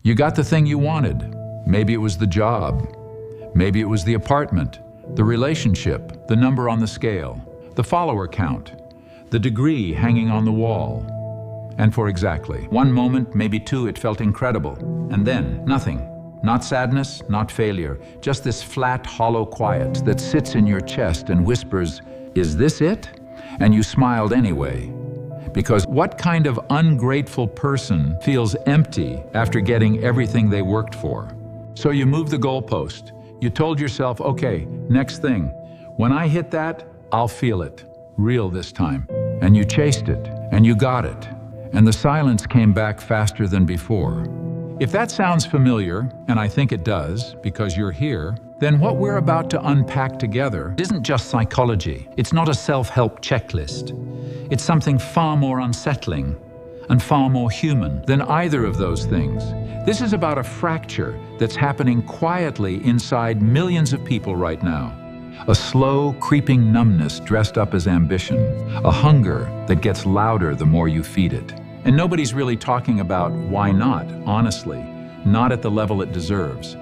You got the thing you wanted. Maybe it was the job. Maybe it was the apartment, the relationship, the number on the scale, the follower count, the degree hanging on the wall. And for exactly 1 moment, maybe 2, it felt incredible. And then, nothing. Not sadness, not failure, just this flat, hollow quiet that sits in your chest and whispers, "Is this it?" And you smiled anyway. Because what kind of ungrateful person feels empty after getting everything they worked for? So you moved the goalpost. You told yourself, okay, next thing. When I hit that, I'll feel it. Real this time. And you chased it, and you got it. And the silence came back faster than before. If that sounds familiar, and I think it does, because you're here, then what we're about to unpack together isn't just psychology. It's not a self-help checklist. It's something far more unsettling and far more human than either of those things. This is about a fracture that's happening quietly inside millions of people right now. A slow, creeping numbness dressed up as ambition. A hunger that gets louder the more you feed it. And nobody's really talking about why not, honestly, not at the level it deserves.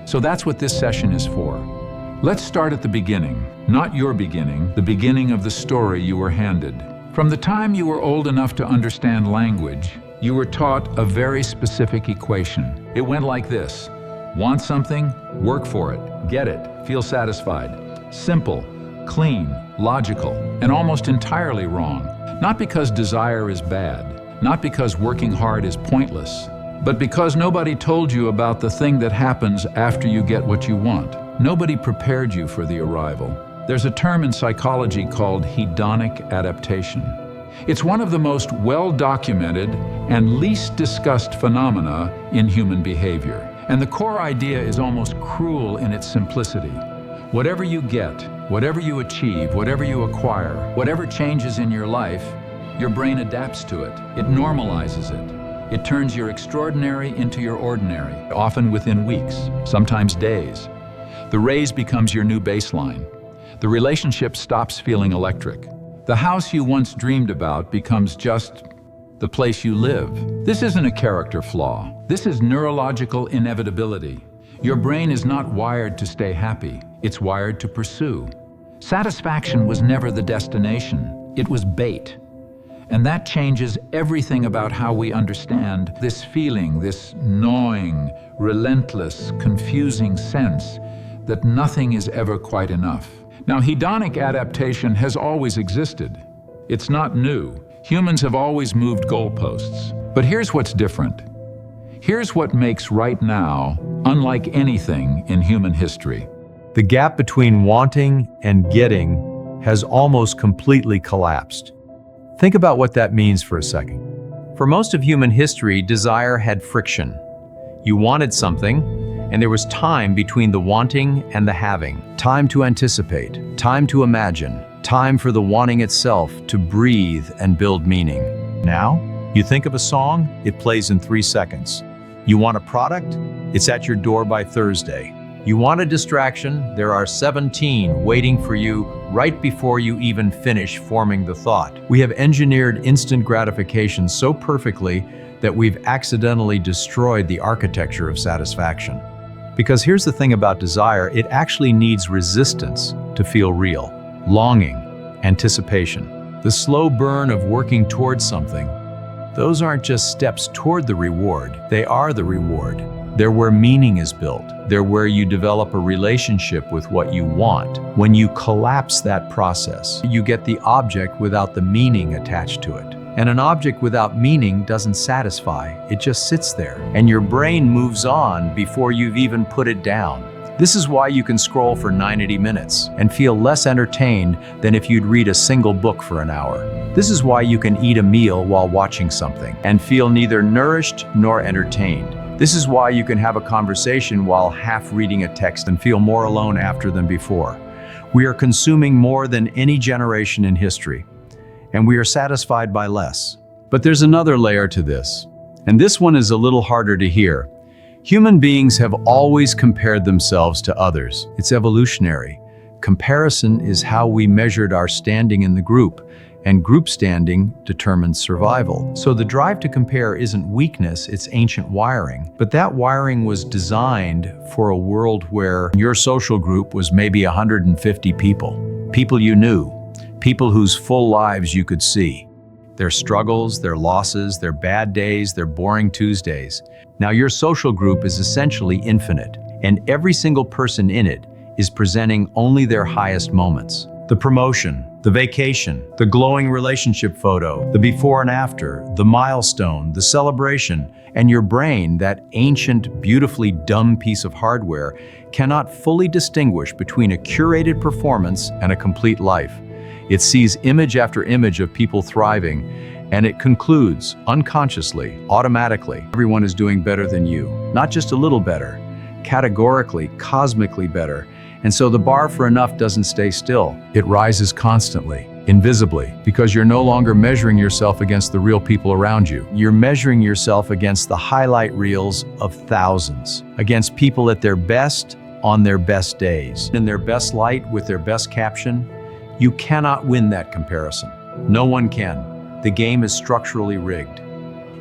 So that's what this session is for. Let's start at the beginning, not your beginning, the beginning of the story you were handed. From the time you were old enough to understand language, you were taught a very specific equation. It went like this: want something, work for it, get it, feel satisfied. Simple, clean, logical, and almost entirely wrong. Not because desire is bad, not because working hard is pointless, but because nobody told you about the thing that happens after you get what you want. Nobody prepared you for the arrival. There's a term in psychology called hedonic adaptation. It's one of the most well-documented and least discussed phenomena in human behavior. And the core idea is almost cruel in its simplicity. Whatever you get, whatever you achieve, whatever you acquire, whatever changes in your life, your brain adapts to it. It normalizes it. It turns your extraordinary into your ordinary, often within weeks, sometimes days. The raise becomes your new baseline. The relationship stops feeling electric. The house you once dreamed about becomes just the place you live. This isn't a character flaw. This is neurological inevitability. Your brain is not wired to stay happy. It's wired to pursue. Satisfaction was never the destination. It was bait. And that changes everything about how we understand this feeling, this gnawing, relentless, confusing sense that nothing is ever quite enough. Now, hedonic adaptation has always existed. It's not new. Humans have always moved goalposts. But here's what's different. Here's what makes right now unlike anything in human history. The gap between wanting and getting has almost completely collapsed. Think about what that means for a second. For most of human history, desire had friction. You wanted something, and there was time between the wanting and the having. Time to anticipate, time to imagine, time for the wanting itself to breathe and build meaning. Now, you think of a song, it plays in 3 seconds. You want a product, it's at your door by Thursday. You want a distraction, there are 17 waiting for you right before you even finish forming the thought. We have engineered instant gratification so perfectly that we've accidentally destroyed the architecture of satisfaction. Because here's the thing about desire, it actually needs resistance to feel real. Longing, anticipation, the slow burn of working towards something. Those aren't just steps toward the reward, they are the reward. They're where meaning is built. They're where you develop a relationship with what you want. When you collapse that process, you get the object without the meaning attached to it. And an object without meaning doesn't satisfy, it just sits there. And your brain moves on before you've even put it down. This is why you can scroll for 90 minutes and feel less entertained than if you'd read a single book for an hour. This is why you can eat a meal while watching something and feel neither nourished nor entertained. This is why you can have a conversation while half reading a text and feel more alone after than before. We are consuming more than any generation in history, and we are satisfied by less. But there's another layer to this, and this one is a little harder to hear. Human beings have always compared themselves to others. It's evolutionary. Comparison is how we measured our standing in the group, and group standing determines survival. So the drive to compare isn't weakness, it's ancient wiring. But that wiring was designed for a world where your social group was maybe 150 people. People you knew, people whose full lives you could see. Their struggles, their losses, their bad days, their boring Tuesdays. Now your social group is essentially infinite, and every single person in it is presenting only their highest moments. The promotion, the vacation, the glowing relationship photo, the before and after, the milestone, the celebration, and your brain, that ancient, beautifully dumb piece of hardware, cannot fully distinguish between a curated performance and a complete life. It sees image after image of people thriving, and it concludes, unconsciously, automatically, everyone is doing better than you. Not just a little better, categorically, cosmically better. And so the bar for enough doesn't stay still. It rises constantly, invisibly, because you're no longer measuring yourself against the real people around you. You're measuring yourself against the highlight reels of thousands, against people at their best on their best days, in their best light with their best caption. You cannot win that comparison. No one can. The game is structurally rigged.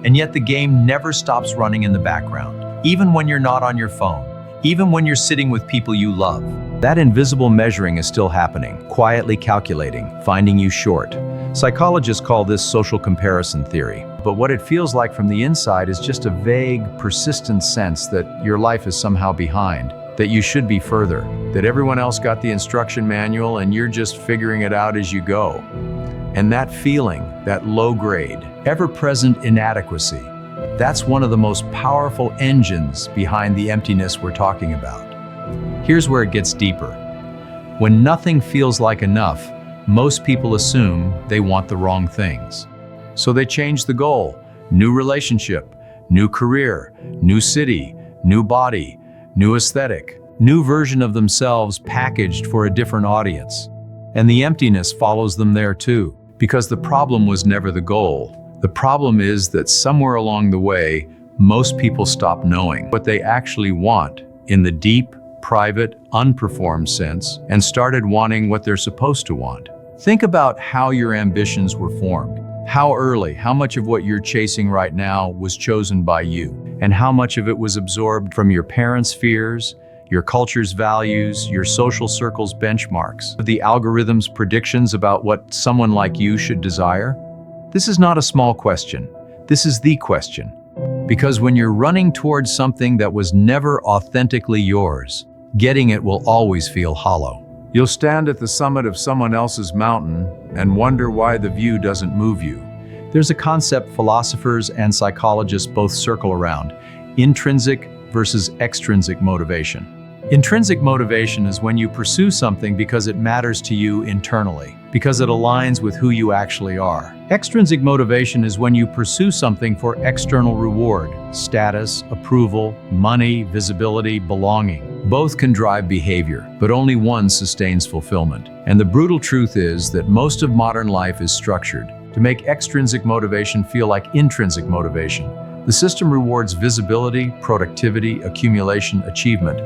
And yet the game never stops running in the background, even when you're not on your phone, even when you're sitting with people you love. That invisible measuring is still happening, quietly calculating, finding you short. Psychologists call this social comparison theory. But what it feels like from the inside is just a vague, persistent sense that your life is somehow behind, that you should be further, that everyone else got the instruction manual and you're just figuring it out as you go. And that feeling, that low grade, ever-present inadequacy, that's one of the most powerful engines behind the emptiness we're talking about. Here's where it gets deeper. When nothing feels like enough, most people assume they want the wrong things. So they change the goal. New relationship, new career, new city, new body, new aesthetic, new version of themselves packaged for a different audience. And the emptiness follows them there too, because the problem was never the goal. The problem is that somewhere along the way, most people stop knowing what they actually want in the deep, private, unperformed sense, and started wanting what they're supposed to want. Think about how your ambitions were formed. How early, how much of what you're chasing right now was chosen by you, and how much of it was absorbed from your parents' fears, your culture's values, your social circle's benchmarks, the algorithm's predictions about what someone like you should desire? This is not a small question. This is the question. Because when you're running towards something that was never authentically yours, getting it will always feel hollow. You'll stand at the summit of someone else's mountain and wonder why the view doesn't move you. There's a concept philosophers and psychologists both circle around: intrinsic versus extrinsic motivation. Intrinsic motivation is when you pursue something because it matters to you internally, because it aligns with who you actually are. Extrinsic motivation is when you pursue something for external reward, status, approval, money, visibility, belonging. Both can drive behavior, but only one sustains fulfillment. And the brutal truth is that most of modern life is structured to make extrinsic motivation feel like intrinsic motivation. The system rewards visibility, productivity, accumulation, achievement.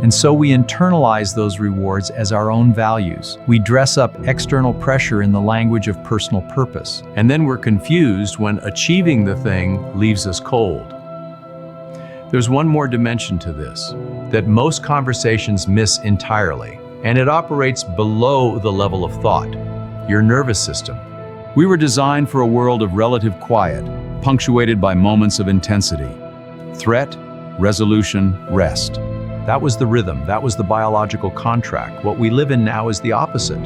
And so we internalize those rewards as our own values. We dress up external pressure in the language of personal purpose. And then we're confused when achieving the thing leaves us cold. There's one more dimension to this that most conversations miss entirely, and it operates below the level of thought: your nervous system. We were designed for a world of relative quiet, punctuated by moments of intensity. Threat, resolution, rest. That was the rhythm, that was the biological contract. What we live in now is the opposite.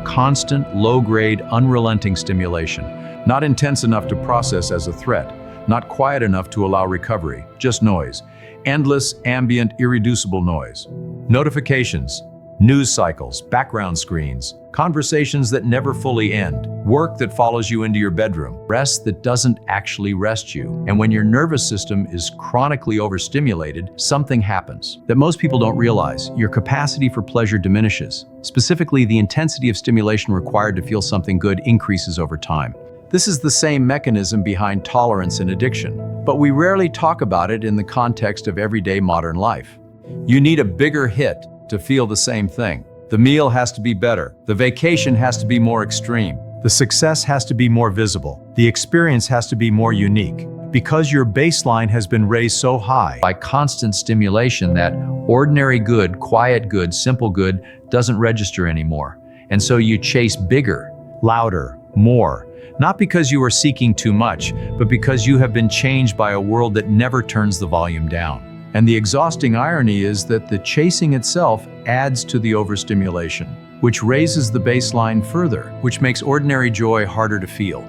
Constant, low-grade, unrelenting stimulation. Not intense enough to process as a threat, not quiet enough to allow recovery, just noise. Endless, ambient, irreducible noise. Notifications, news cycles, background screens, conversations that never fully end, work that follows you into your bedroom, rest that doesn't actually rest you. And when your nervous system is chronically overstimulated, something happens that most people don't realize. Your capacity for pleasure diminishes. Specifically, the intensity of stimulation required to feel something good increases over time. This is the same mechanism behind tolerance and addiction, but we rarely talk about it in the context of everyday modern life. You need a bigger hit to feel the same thing. The meal has to be better. The vacation has to be more extreme. The success has to be more visible. The experience has to be more unique. Because your baseline has been raised so high by constant stimulation that ordinary good, quiet good, simple good doesn't register anymore. And so you chase bigger, louder, more. Not because you are seeking too much, but because you have been changed by a world that never turns the volume down. And the exhausting irony is that the chasing itself adds to the overstimulation, which raises the baseline further, which makes ordinary joy harder to feel,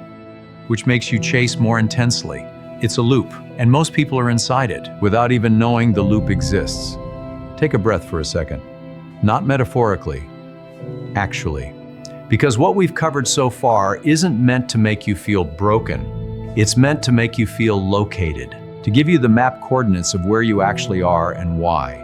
which makes you chase more intensely. It's a loop, and most people are inside it without even knowing the loop exists. Take a breath for a second. Not metaphorically, actually. Because what we've covered so far isn't meant to make you feel broken. It's meant to make you feel located, to give you the map coordinates of where you actually are and why.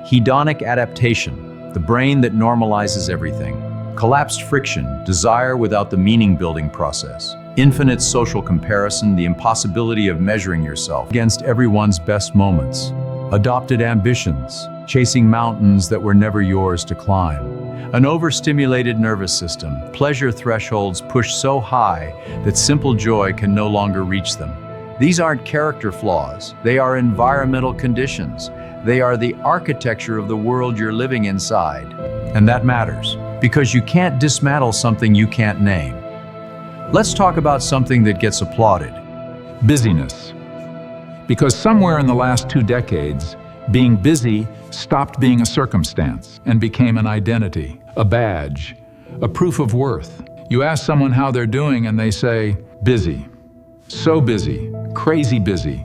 Hedonic adaptation, the brain that normalizes everything. Collapsed friction, desire without the meaning-building process. Infinite social comparison, the impossibility of measuring yourself against everyone's best moments. Adopted ambitions, chasing mountains that were never yours to climb. An overstimulated nervous system, pleasure thresholds pushed so high that simple joy can no longer reach them. These aren't character flaws, they are environmental conditions. They are the architecture of the world you're living inside. And that matters, because you can't dismantle something you can't name. Let's talk about something that gets applauded. Busyness. Because somewhere in the last 2 decades, being busy stopped being a circumstance and became an identity, a badge, a proof of worth. You ask someone how they're doing and they say, busy. So busy, crazy busy.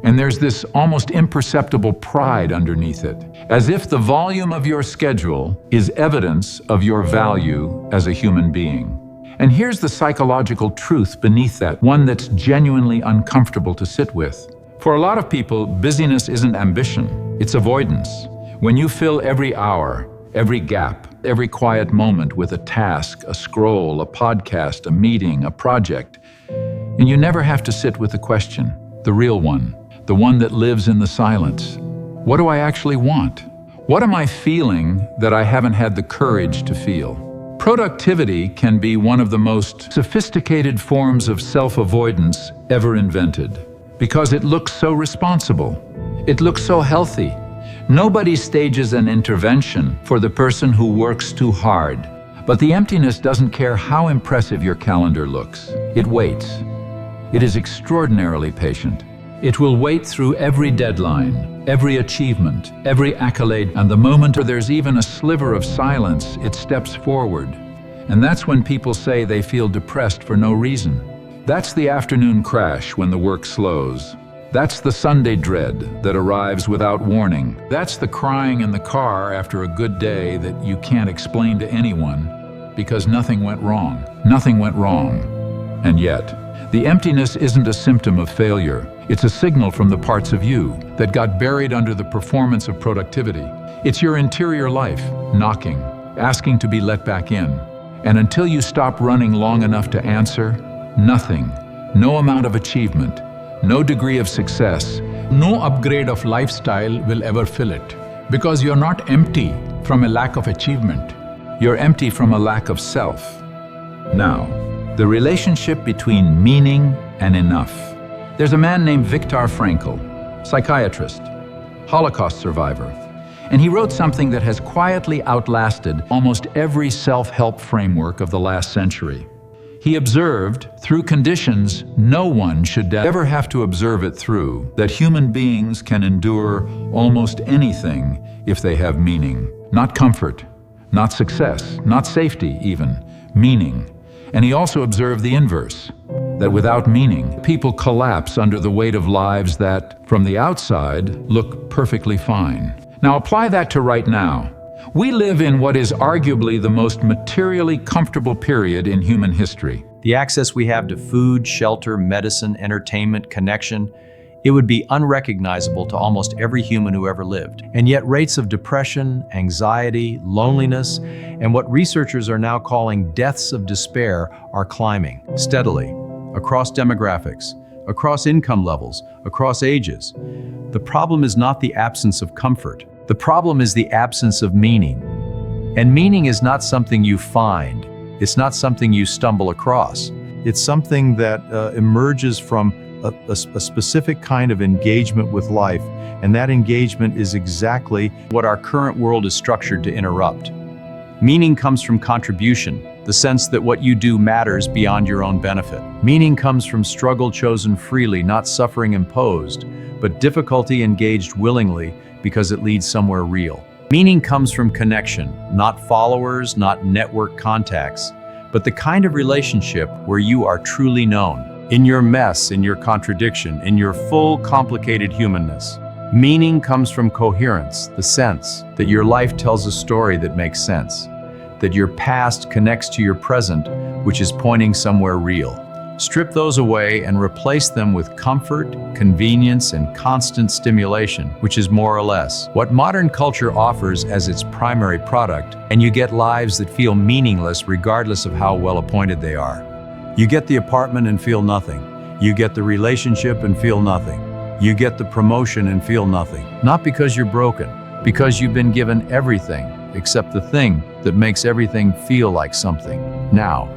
And there's this almost imperceptible pride underneath it, as if the volume of your schedule is evidence of your value as a human being. And here's the psychological truth beneath that, one that's genuinely uncomfortable to sit with. For a lot of people, busyness isn't ambition, it's avoidance. When you fill every hour, every gap, every quiet moment with a task, a scroll, a podcast, a meeting, a project, and you never have to sit with the question, the real one, the one that lives in the silence. What do I actually want? What am I feeling that I haven't had the courage to feel? Productivity can be one of the most sophisticated forms of self-avoidance ever invented, because it looks so responsible. It looks so healthy. Nobody stages an intervention for the person who works too hard. But the emptiness doesn't care how impressive your calendar looks. It waits. It is extraordinarily patient. It will wait through every deadline, every achievement, every accolade, and the moment where there's even a sliver of silence, it steps forward. And that's when people say they feel depressed for no reason. That's the afternoon crash when the work slows. That's the Sunday dread that arrives without warning. That's the crying in the car after a good day that you can't explain to anyone because nothing went wrong. Nothing went wrong. And yet, the emptiness isn't a symptom of failure. It's a signal from the parts of you that got buried under the performance of productivity. It's your interior life, knocking, asking to be let back in. And until you stop running long enough to answer, nothing, no amount of achievement, no degree of success, no upgrade of lifestyle will ever fill it. Because you're not empty from a lack of achievement. you're empty from a lack of self. Now, the relationship between meaning and enough. There's a man named Viktor Frankl, psychiatrist, Holocaust survivor, and he wrote something that has quietly outlasted almost every self-help framework of the last century. He observed, through conditions no one should ever have to observe it through, that human beings can endure almost anything if they have meaning. Not comfort, not success, not safety even, meaning. And he also observed the inverse, that without meaning, people collapse under the weight of lives that, from the outside, look perfectly fine. Now apply that to right now. We live in what is arguably the most materially comfortable period in human history. The access we have to food, shelter, medicine, entertainment, connection, it would be unrecognizable to almost every human who ever lived. And yet rates of depression, anxiety, loneliness, and what researchers are now calling deaths of despair are climbing steadily across demographics, across income levels, across ages. The problem is not the absence of comfort. The problem is the absence of meaning. And meaning is not something you find. It's not something you stumble across. It's something that emerges from a specific kind of engagement with life, and that engagement is exactly what our current world is structured to interrupt. Meaning comes from contribution, the sense that what you do matters beyond your own benefit. Meaning comes from struggle chosen freely, not suffering imposed, but difficulty engaged willingly because it leads somewhere real. Meaning comes from connection, not followers, not network contacts, but the kind of relationship where you are truly known, in your mess, in your contradiction, in your full, complicated humanness. Meaning comes from coherence, the sense that your life tells a story that makes sense, that your past connects to your present, which is pointing somewhere real. Strip those away and replace them with comfort, convenience, and constant stimulation, which is more or less what modern culture offers as its primary product, and you get lives that feel meaningless regardless of how well appointed they are. You get the apartment and feel nothing. You get the relationship and feel nothing. You get the promotion and feel nothing. Not because you're broken, because you've been given everything except the thing that makes everything feel like something. Now,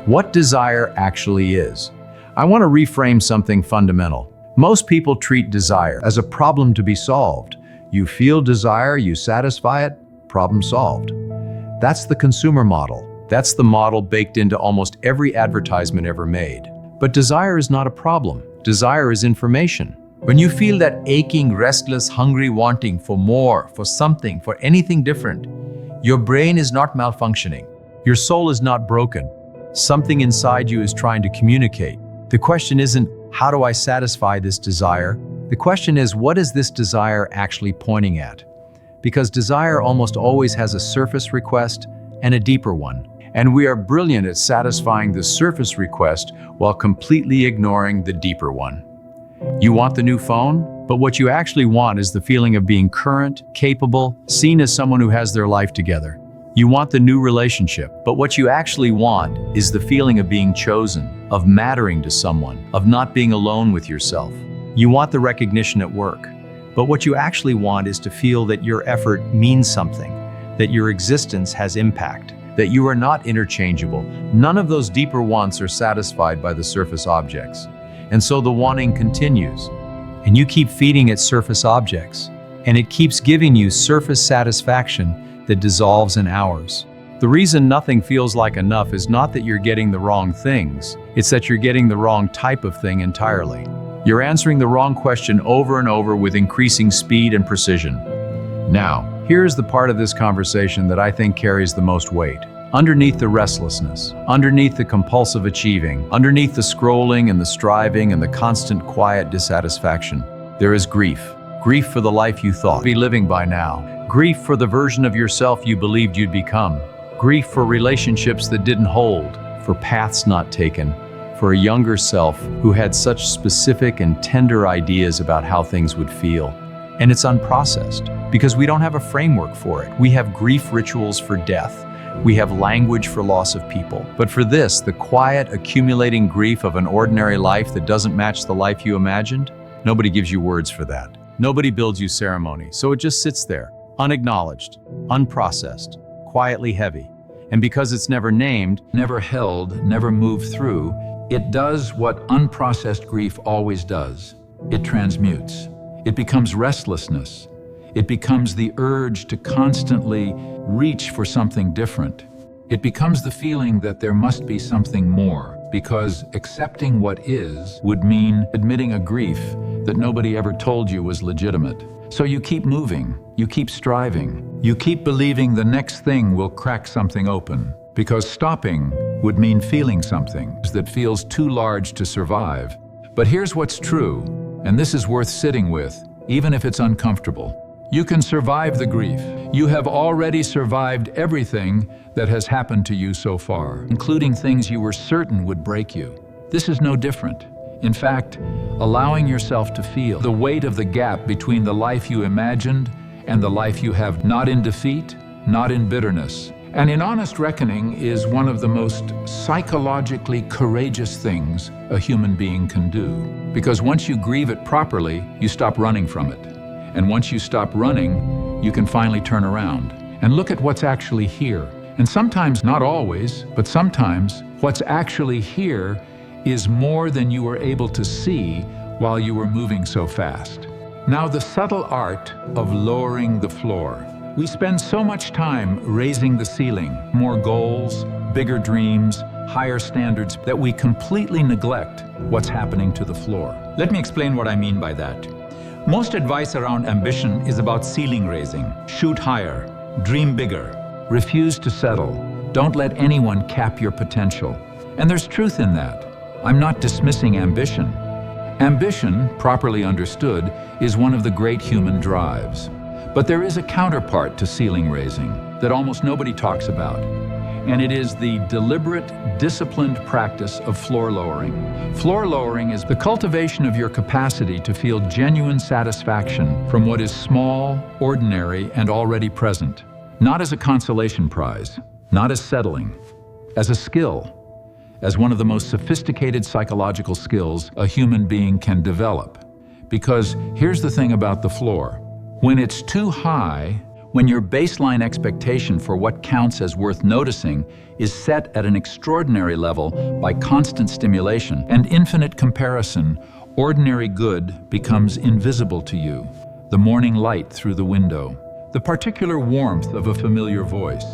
what desire actually is. I want to reframe something fundamental. Most people treat desire as a problem to be solved. You feel desire, you satisfy it, problem solved. That's the consumer model. That's the model baked into almost every advertisement ever made. But desire is not a problem. Desire is information. When you feel that aching, restless, hungry wanting for more, for something, for anything different, your brain is not malfunctioning. Your soul is not broken. Something inside you is trying to communicate. The question isn't, how do I satisfy this desire? The question is, what is this desire actually pointing at? Because desire almost always has a surface request and a deeper one. And we are brilliant at satisfying the surface request while completely ignoring the deeper one. You want the new phone, but what you actually want is the feeling of being current, capable, seen as someone who has their life together. You want the new relationship, but what you actually want is the feeling of being chosen, of mattering to someone, of not being alone with yourself. You want the recognition at work, but what you actually want is to feel that your effort means something, that your existence has impact, that you are not interchangeable. None of those deeper wants are satisfied by the surface objects. And so the wanting continues, and you keep feeding it surface objects, and it keeps giving you surface satisfaction that dissolves in hours. The reason nothing feels like enough is not that you're getting the wrong things, it's that you're getting the wrong type of thing entirely. You're answering the wrong question over and over with increasing speed and precision. Now, here's the part of this conversation that I think carries the most weight. Underneath the restlessness, underneath the compulsive achieving, underneath the scrolling and the striving and the constant quiet dissatisfaction, there is grief. Grief for the life you thought to be living by now. Grief for the version of yourself you believed you'd become. Grief for relationships that didn't hold, for paths not taken, for a younger self who had such specific and tender ideas about how things would feel. And it's unprocessed, because we don't have a framework for it. We have grief rituals for death. We have language for loss of people. But for this, the quiet, accumulating grief of an ordinary life that doesn't match the life you imagined, nobody gives you words for that. Nobody builds you ceremony, so it just sits there, unacknowledged, unprocessed, quietly heavy. And because it's never named, Never held, never moved through, it does what unprocessed grief always does. It transmutes. It becomes restlessness. It becomes the urge to constantly reach for something different. It becomes the feeling that there must be something more, because accepting what is would mean admitting a grief that nobody ever told you was legitimate. So you keep moving, you keep striving, you keep believing the next thing will crack something open, because stopping would mean feeling something that feels too large to survive. But here's what's true, and this is worth sitting with, even if it's uncomfortable. You can survive the grief. You have already survived everything that has happened to you so far, including things you were certain would break you. This is no different. In fact, allowing yourself to feel the weight of the gap between the life you imagined and the life you have, not in defeat, not in bitterness, and in honest reckoning, is one of the most psychologically courageous things a human being can do. Because once you grieve it properly, you stop running from it. And once you stop running, you can finally turn around and look at what's actually here. And sometimes, not always, but sometimes, what's actually here is more than you were able to see while you were moving so fast. Now, the subtle art of lowering the floor. We spend so much time raising the ceiling, more goals, bigger dreams, higher standards, that we completely neglect what's happening to the floor. Let me explain what I mean by that. Most advice around ambition is about ceiling raising. Shoot higher, dream bigger, refuse to settle. Don't let anyone cap your potential. And there's truth in that. I'm not dismissing ambition. Ambition, properly understood, is one of the great human drives. But there is a counterpart to ceiling raising that almost nobody talks about. And it is the deliberate, disciplined practice of floor lowering. Floor lowering is the cultivation of your capacity to feel genuine satisfaction from what is small, ordinary, and already present. Not as a consolation prize, not as settling, as a skill, as one of the most sophisticated psychological skills a human being can develop. Because here's the thing about the floor. When it's too high, when your baseline expectation for what counts as worth noticing is set at an extraordinary level by constant stimulation and infinite comparison, ordinary good becomes invisible to you. The morning light through the window, the particular warmth of a familiar voice,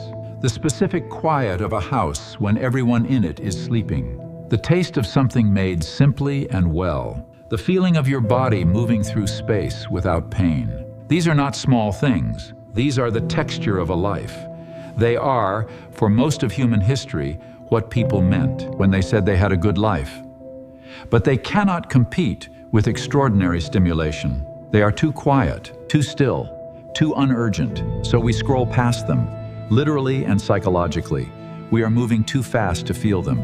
the specific quiet of a house when everyone in it is sleeping, the taste of something made simply and well, the feeling of your body moving through space without pain. These are not small things. These are the texture of a life. They are, for most of human history, what people meant when they said they had a good life. But they cannot compete with extraordinary stimulation. They are too quiet, too still, too unurgent, so we scroll past them, literally and psychologically. We are moving too fast to feel them.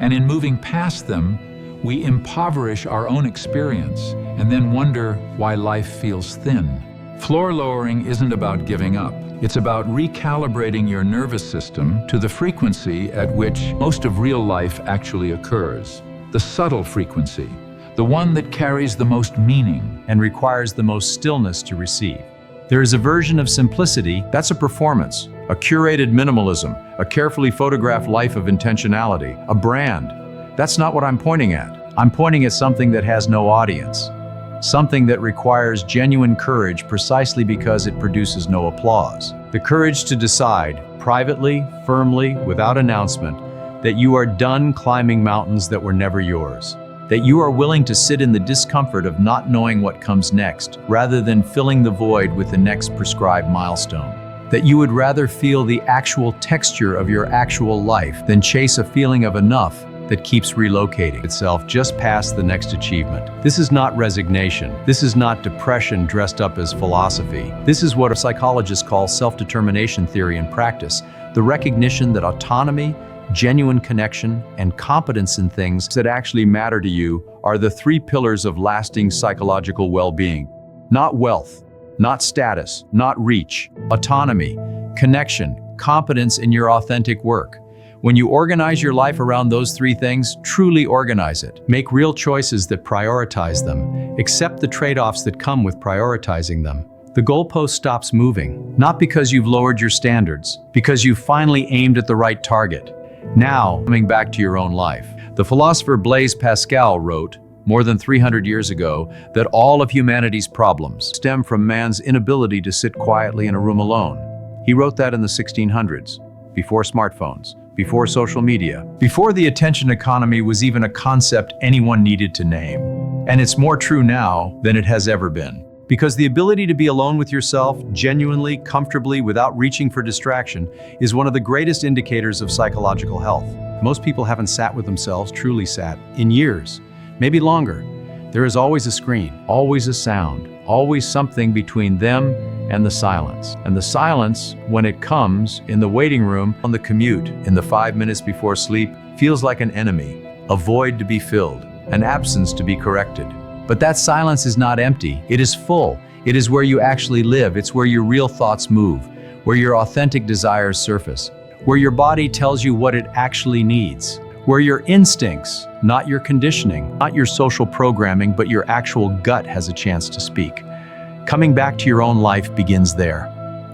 And in moving past them, we impoverish our own experience and then wonder why life feels thin. Floor lowering isn't about giving up. It's about recalibrating your nervous system to the frequency at which most of real life actually occurs. The subtle frequency, the one that carries the most meaning and requires the most stillness to receive. There is a version of simplicity that's a performance, a curated minimalism, a carefully photographed life of intentionality, a brand. That's not what I'm pointing at. I'm pointing at something that has no audience. Something that requires genuine courage precisely because it produces no applause. The courage to decide, privately, firmly, without announcement, that you are done climbing mountains that were never yours. That you are willing to sit in the discomfort of not knowing what comes next, rather than filling the void with the next prescribed milestone. That you would rather feel the actual texture of your actual life than chase a feeling of enough that keeps relocating itself just past the next achievement. This is not resignation. This is not depression dressed up as philosophy. This is what psychologists call self-determination theory in practice, the recognition that autonomy, genuine connection, and competence in things that actually matter to you are the three pillars of lasting psychological well-being. Not wealth, not status, not reach. Autonomy, connection, competence in your authentic work. When you organize your life around those three things, truly organize it. Make real choices that prioritize them. Accept the trade-offs that come with prioritizing them. The goalpost stops moving, not because you've lowered your standards, because you've finally aimed at the right target. Now, coming back to your own life. The philosopher Blaise Pascal wrote, more than 300 years ago, that all of humanity's problems stem from man's inability to sit quietly in a room alone. He wrote that in the 1600s, before smartphones, before social media, before the attention economy was even a concept anyone needed to name. And it's more true now than it has ever been. Because the ability to be alone with yourself, genuinely, comfortably, without reaching for distraction, is one of the greatest indicators of psychological health. Most people haven't sat with themselves, truly sat, in years, maybe longer. There is always a screen, always a sound, always something between them and the silence. And the silence, when it comes in the waiting room, on the commute, in the 5 minutes before sleep, feels like an enemy, a void to be filled, an absence to be corrected. But that silence is not empty, it is full. It is where you actually live, it's where your real thoughts move, where your authentic desires surface, where your body tells you what it actually needs, where your instincts, not your conditioning, not your social programming, but your actual gut has a chance to speak. Coming back to your own life begins there.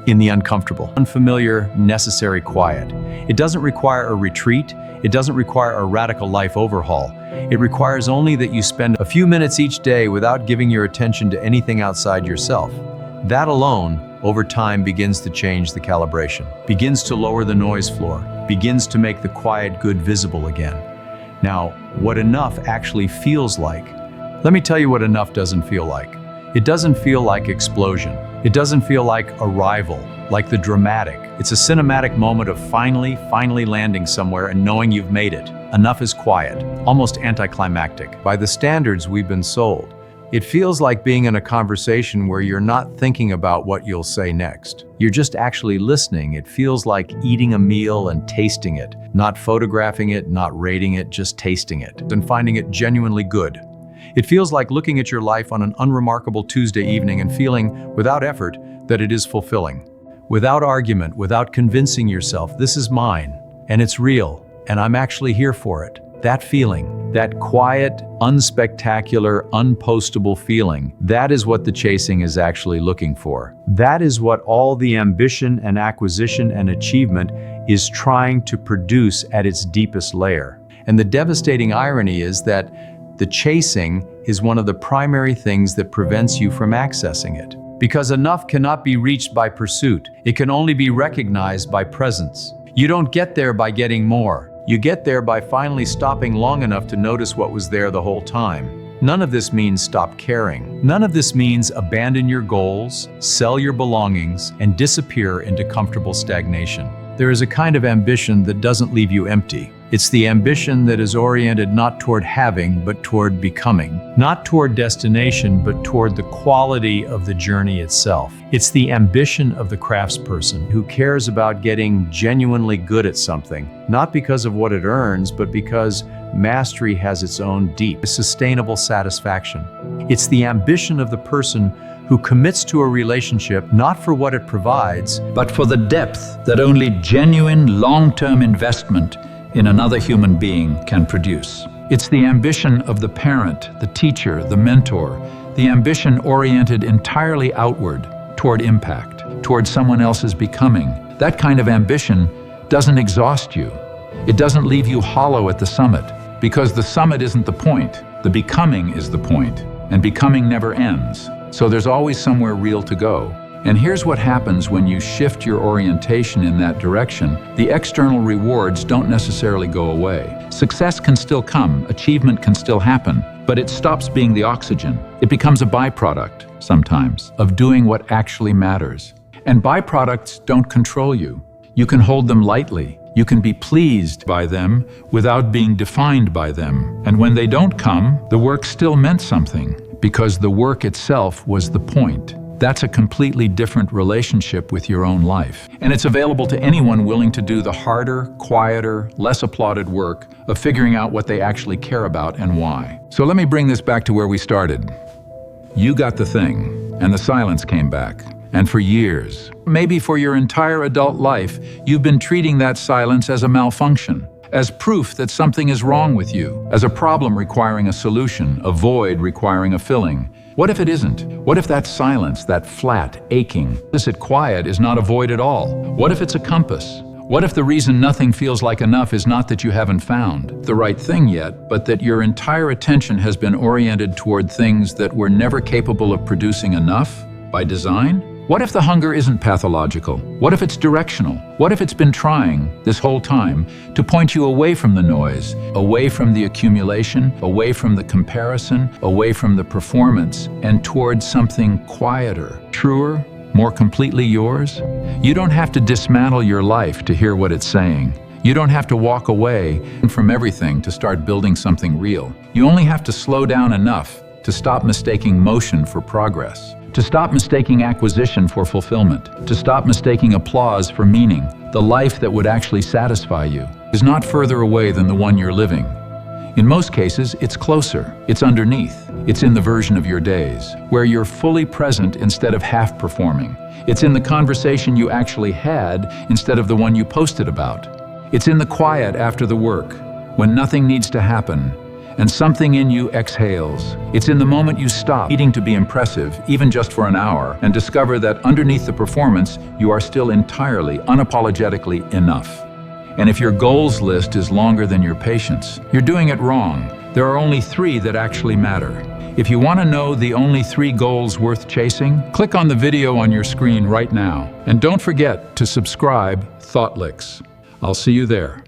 in the uncomfortable, unfamiliar, necessary quiet. It doesn't require a retreat. It doesn't require a radical life overhaul. It requires only that you spend a few minutes each day without giving your attention to anything outside yourself. That alone, over time, begins to change the calibration, begins to lower the noise floor, begins to make the quiet good visible again. Now, what enough actually feels like. Let me tell you what enough doesn't feel like. It doesn't feel like explosion. It doesn't feel like arrival, like the dramatic. It's a cinematic moment of finally landing somewhere and knowing you've made it. Enough is quiet, almost anticlimactic, by the standards we've been sold. It feels like being in a conversation where you're not thinking about what you'll say next. You're just actually listening. It feels like eating a meal and tasting it, not photographing it, not rating it, just tasting it and finding it genuinely good. It feels like looking at your life on an unremarkable Tuesday evening and feeling, without effort, that it is fulfilling. Without argument, without convincing yourself, this is mine, and it's real, and I'm actually here for it. That feeling, that quiet, unspectacular, unpostable feeling, that is what the chasing is actually looking for. That is what all the ambition and acquisition and achievement is trying to produce at its deepest layer. And the devastating irony is that the chasing is one of the primary things that prevents you from accessing it. Because enough cannot be reached by pursuit. It can only be recognized by presence. You don't get there by getting more. You get there by finally stopping long enough to notice what was there the whole time. None of this means stop caring. None of this means abandon your goals, sell your belongings, and disappear into comfortable stagnation. There is a kind of ambition that doesn't leave you empty. It's the ambition that is oriented not toward having, but toward becoming. Not toward destination, but toward the quality of the journey itself. It's the ambition of the craftsperson who cares about getting genuinely good at something, not because of what it earns, but because mastery has its own deep, sustainable satisfaction. It's the ambition of the person who commits to a relationship not for what it provides, but for the depth that only genuine, long-term investment in another human being can produce. It's the ambition of the parent, the teacher, the mentor, the ambition oriented entirely outward, toward impact, toward someone else's becoming. That kind of ambition doesn't exhaust you. It doesn't leave you hollow at the summit, because the summit isn't the point. The becoming is the point, and becoming never ends. So there's always somewhere real to go. And here's what happens when you shift your orientation in that direction. The external rewards don't necessarily go away. Success can still come, achievement can still happen, but it stops being the oxygen. It becomes a byproduct, sometimes, of doing what actually matters. And byproducts don't control you. You can hold them lightly. You can be pleased by them without being defined by them. And when they don't come, the work still meant something, because the work itself was the point. That's a completely different relationship with your own life. And it's available to anyone willing to do the harder, quieter, less applauded work of figuring out what they actually care about and why. So let me bring this back to where we started. You got the thing, and the silence came back. And for years, maybe for your entire adult life, you've been treating that silence as a malfunction, as proof that something is wrong with you, as a problem requiring a solution, a void requiring a filling. What if it isn't? What if that silence, that flat, aching, implicit quiet is not a void at all? What if it's a compass? What if the reason nothing feels like enough is not that you haven't found the right thing yet, but that your entire attention has been oriented toward things that were never capable of producing enough by design? What if the hunger isn't pathological? What if it's directional? What if it's been trying this whole time to point you away from the noise, away from the accumulation, away from the comparison, away from the performance, and toward something quieter, truer, more completely yours? You don't have to dismantle your life to hear what it's saying. You don't have to walk away from everything to start building something real. You only have to slow down enough to stop mistaking motion for progress, to stop mistaking acquisition for fulfillment, to stop mistaking applause for meaning. The life that would actually satisfy you is not further away than the one you're living. In most cases, it's closer, it's underneath, it's in the version of your days, where you're fully present instead of half performing. It's in the conversation you actually had instead of the one you posted about. It's in the quiet after the work, when nothing needs to happen, and something in you exhales. It's in the moment you stop eating to be impressive, even just for an hour, and discover that underneath the performance, you are still entirely, unapologetically enough. And if your goals list is longer than your patience, you're doing it wrong. There are only 3 that actually matter. If you want to know the only 3 goals worth chasing, click on the video on your screen right now. And don't forget to subscribe ThoughtLicks. I'll see you there.